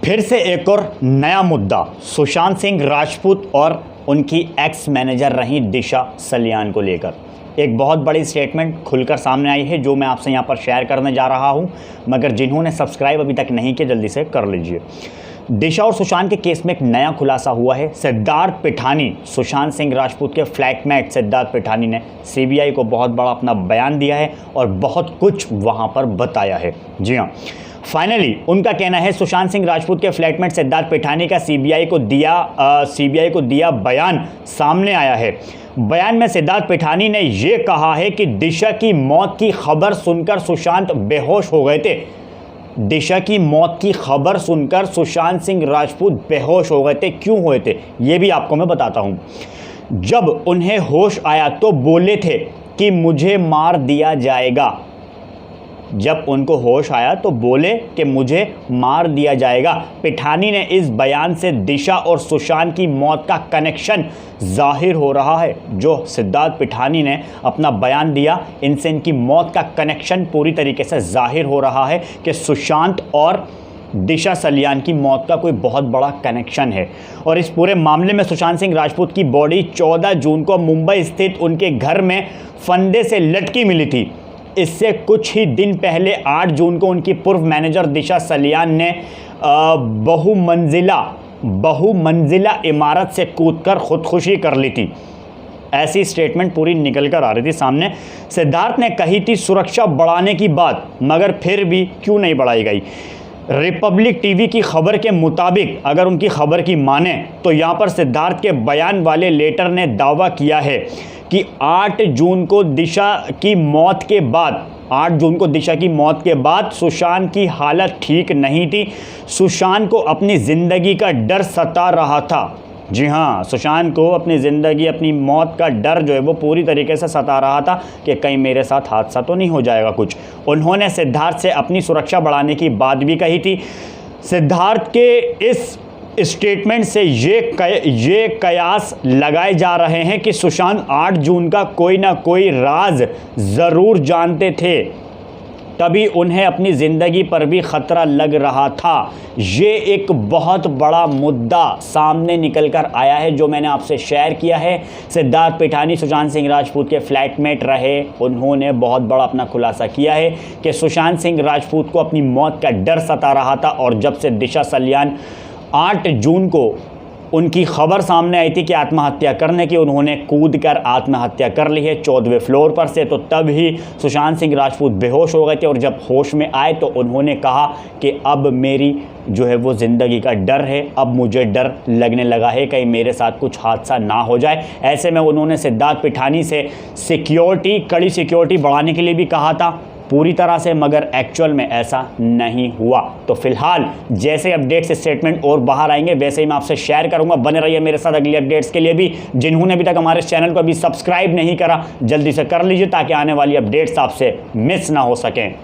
फिर से एक और नया मुद्दा सुशांत सिंह राजपूत और उनकी एक्स मैनेजर रही दिशा सलियान को लेकर एक बहुत बड़ी स्टेटमेंट खुलकर सामने आई है, जो मैं आपसे यहां पर शेयर करने जा रहा हूं। मगर जिन्होंने सब्सक्राइब अभी तक नहीं किया जल्दी से कर लीजिए। दिशा और सुशांत के केस में एक नया खुलासा हुआ है। सिद्धार्थ पिठानी, सुशांत सिंह राजपूत के फ्लैटमेट सिद्धार्थ पिठानी ने सीबीआई को बहुत बड़ा अपना बयान दिया है और बहुत कुछ वहां पर बताया है। जी हाँ, फाइनली उनका कहना है सुशांत सिंह राजपूत के फ्लैटमेट सिद्धार्थ पिठानी का सीबीआई को दिया बयान सामने आया है। बयान में सिद्धार्थ पिठानी ने यह कहा है कि दिशा की मौत की खबर सुनकर सुशांत बेहोश हो गए थे। दिशा की मौत की खबर सुनकर सुशांत सिंह राजपूत बेहोश हो गए थे। क्यों हुए थे ये भी आपको मैं बताता हूं। जब उन्हें होश आया तो बोले थे कि मुझे मार दिया जाएगा। जब उनको होश आया तो बोले कि मुझे मार दिया जाएगा। पिठानी ने इस बयान से दिशा और सुशांत की मौत का कनेक्शन जाहिर हो रहा है। जो सिद्धार्थ पिठानी ने अपना बयान दिया, इनसे इनकी मौत का कनेक्शन पूरी तरीके से जाहिर हो रहा है कि सुशांत और दिशा सलियान की मौत का कोई बहुत बड़ा कनेक्शन है। और इस पूरे मामले में सुशांत सिंह राजपूत की बॉडी 14 जून को मुंबई स्थित उनके घर में फंदे से लटकी मिली थी। इससे कुछ ही दिन पहले 8 जून को उनकी पूर्व मैनेजर दिशा सलियान ने बहुमंजिला इमारत से कूदकर खुदकुशी कर ली थी। ऐसी स्टेटमेंट पूरी निकल कर आ रही थी सामने। सिद्धार्थ ने कही थी सुरक्षा बढ़ाने की बात, मगर फिर भी क्यों नहीं बढ़ाई गई। रिपब्लिक टीवी की खबर के मुताबिक, अगर उनकी खबर की माने तो यहाँ पर सिद्धार्थ के बयान वाले लेटर ने दावा किया है कि 8 जून को दिशा की मौत के बाद सुशांत की हालत ठीक नहीं थी। सुशांत को अपनी ज़िंदगी का डर सता रहा था। जी हाँ, सुशांत को अपनी ज़िंदगी, अपनी मौत का डर जो है वो पूरी तरीके से सता रहा था कि कहीं मेरे साथ हादसा तो नहीं हो जाएगा कुछ। उन्होंने सिद्धार्थ से अपनी सुरक्षा बढ़ाने की बात भी कही थी। सिद्धार्थ के इस स्टेटमेंट से ये कयास लगाए जा रहे हैं कि सुशांत 8 जून का कोई ना कोई राज ज़रूर जानते थे, तभी उन्हें अपनी ज़िंदगी पर भी ख़तरा लग रहा था। ये एक बहुत बड़ा मुद्दा सामने निकल कर आया है, जो मैंने आपसे शेयर किया है। सिद्धार्थ पिठानी सुशांत सिंह राजपूत के फ्लैटमेट रहे। उन्होंने बहुत बड़ा अपना खुलासा किया है कि सुशांत सिंह राजपूत को अपनी मौत का डर सता रहा था। और जब से दिशा सलियान 8 जून को उनकी खबर सामने आई थी कि आत्महत्या करने की, उन्होंने कूद कर आत्महत्या कर ली है 14वें फ्लोर पर से, तो तब ही सुशांत सिंह राजपूत बेहोश हो गए थे। और जब होश में आए तो उन्होंने कहा कि अब मेरी जो है वो ज़िंदगी का डर है, अब मुझे डर लगने लगा है कहीं मेरे साथ कुछ हादसा ना हो जाए। ऐसे में उन्होंने सिद्धार्थ पिठानी से कड़ी सिक्योरिटी बढ़ाने के लिए भी कहा था पूरी तरह से, मगर एक्चुअल में ऐसा नहीं हुआ। तो फिलहाल जैसे अपडेट्स स्टेटमेंट और बाहर आएंगे वैसे ही मैं आपसे शेयर करूंगा। बने रहिए मेरे साथ अगली अपडेट्स के लिए भी। जिन्होंने अभी तक हमारे चैनल को अभी सब्सक्राइब नहीं करा जल्दी से कर लीजिए, ताकि आने वाली अपडेट्स आपसे मिस ना हो सकें।